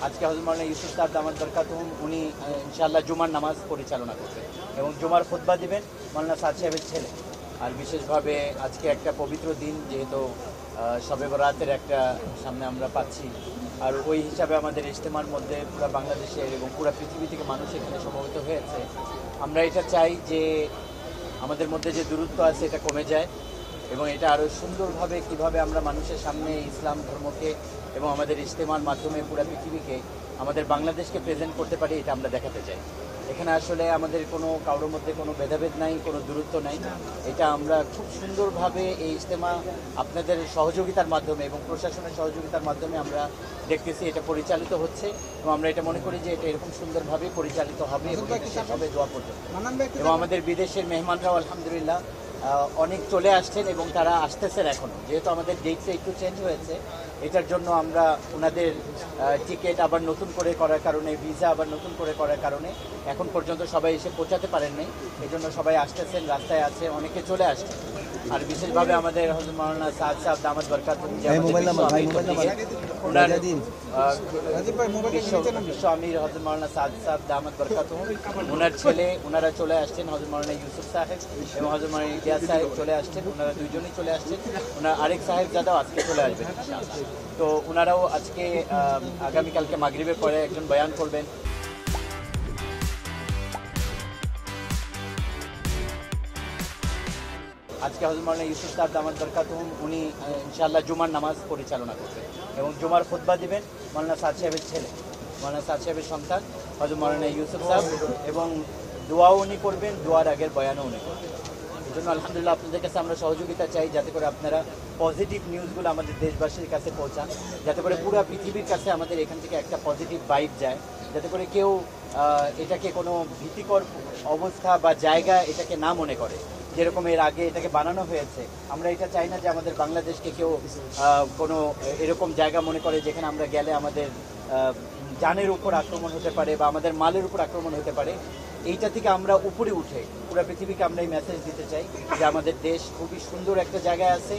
আজকে হযরত মাওলানা ইউসুফ সাহেব দামাত বরকাতুহুম উনি ইনশাআল্লাহ জুমার নামাজ পরিচালনা করবেন এবং জুমার খুতবা দিবেন মাওলানা সাদ সাহেবের ছেলে। আর বিশেষভাবে আজকে একটা পবিত্র দিন, যেহেতু শবে বরাতের একটা সামনে আমরা পাচ্ছি, আর ওই হিসাবে আমাদের ইজতেমার মধ্যে পুরো বাংলাদেশের এবং পুরো পৃথিবী থেকে মানুষ এখানে সমবেত হয়েছে। আমরা এটা চাই যে আমাদের মধ্যে যে দূরত্ব আছে এটা কমে যায় এবং এটা আরও সুন্দরভাবে কিভাবে আমরা মানুষের সামনে ইসলাম ধর্মকে এবং আমাদের ইজতেমার মাধ্যমে পুরো পৃথিবীকে আমাদের বাংলাদেশকে প্রেজেন্ট করতে পারি, এটা আমরা দেখাতে চাই। এখানে আসলে আমাদের কোনো কারোর মধ্যে কোনো ভেদাভেদ নাই, কোনো দূরত্ব নাই। এটা আমরা খুব সুন্দরভাবে এই ইজতেমা আপনাদের সহযোগিতার মাধ্যমে এবং প্রশাসনের সহযোগিতার মাধ্যমে আমরা দেখতেছি এটা পরিচালিত হচ্ছে এবং আমরা এটা মনে করি যে এটা এরকম সুন্দরভাবে পরিচালিত হবে এবং এটা শেষ হবে দোয়া পর্যন্ত। এবং আমাদের বিদেশের মেহমানরাও আলহামদুলিল্লাহ অনেক চলে আসছেন এবং তারা আসতেছেন এখনও, যেহেতু আমাদের ডেটটা একটু চেঞ্জ হয়েছে। এটার জন্য আমরা ওনাদের টিকিট আবার নতুন করে করার কারণে, ভিসা আবার নতুন করে করার কারণে এখন পর্যন্ত সবাই এসে পৌঁছাতে পারেন নাই। এই জন্য সবাই আসতেছেন, রাস্তায় আছে, অনেকে চলে আসছেন। আর বিশেষভাবে আমাদের হযরত মাওলানা সাদ সাহেব দামাত বরকাতুহুম যে ওনার বিশ্ব আমির হযরত মাওলানা সাদ সাহেব দামাত বরকাতুহুম ওনার ছেলে ওনারা চলে আসছেন, হযরত মাওলানা ইউসুফ সাহেব এবং হযরত মাওলানা ইলিয়াস সাহেব চলে আসছেন। ওনারা দুইজনই চলে আসছেন। ওনার আরেক সাহেবজাদাও আজকে চলে আসবেন ইনশাআল্লাহ। তো ওনারাও আজকে আগামীকালকে মাগরিবের পরে একজন বয়ান করবেন। আজকে হযরত মাওলানা ইউসুফ সাহেব দামাত বরকাতুহুম উনি ইনশাআল্লাহ জুমার নামাজ পরিচালনা করবেন এবং জুমার খুতবা দিবেন মাওলানা সাদ সাহেবের ছেলে, মাওলানা সাদ সাহেবের সন্তান হযরত মাওলানা ইউসুফ সাহেব, এবং দোয়াও উনি করবেন, দোয়ার আগের বয়ানও উনি করবেন। এই জন্য আলহামদুলিল্লাহ আপনাদের কাছে আমরা সহযোগিতা চাই, যাতে করে আপনারা পজিটিভ নিউজগুলো আমাদের দেশবাসীর কাছে পৌঁছান, যাতে করে পুরো পৃথিবীর কাছে আমাদের এখান থেকে একটা পজিটিভ ভাইব যায়, যাতে করে কেউ এটাকে কোনো ভীতিকর অবস্থা বা জায়গা এটাকে না মনে করে, যেরকম এর আগে এটাকে বানানো হয়েছে। আমরা এটা চাই না যে আমাদের বাংলাদেশকে কেউ কোনো এরকম জায়গা মনে করে যেখানে আমরা গেলে আমাদের জানের উপর আক্রমণ হতে পারে বা আমাদের মালের উপর আক্রমণ হতে পারে। এইটা থেকে আমরা উপরে উঠে পুরো পৃথিবীকে আমরা এই মেসেজ দিতে চাই যে আমাদের দেশ খুবই সুন্দর একটা জায়গায় আছে।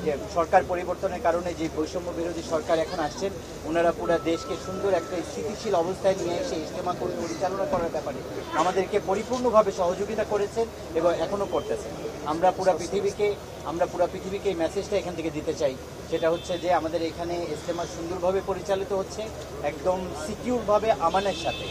যে সরকার পরিবর্তনের কারণে যে বৈষম্য বিরোধী সরকার এখন আসছেন, ওনারা পুরো দেশকে সুন্দর একটা স্থিতিশীল অবস্থায় নিয়ে এসে ইজতেমা পরিচালনা করার ব্যাপারে আমাদেরকে পরিপূর্ণভাবে সহযোগিতা করেছেন এবং এখনও করতেছেন। আমরা পুরো পৃথিবীকে এই মেসেজটা এখান থেকে দিতে চাই, সেটা হচ্ছে যে আমাদের এখানে ইজতেমা সুন্দরভাবে পরিচালিত হচ্ছে, একদম সিকিউরভাবে, আমানের সাথে।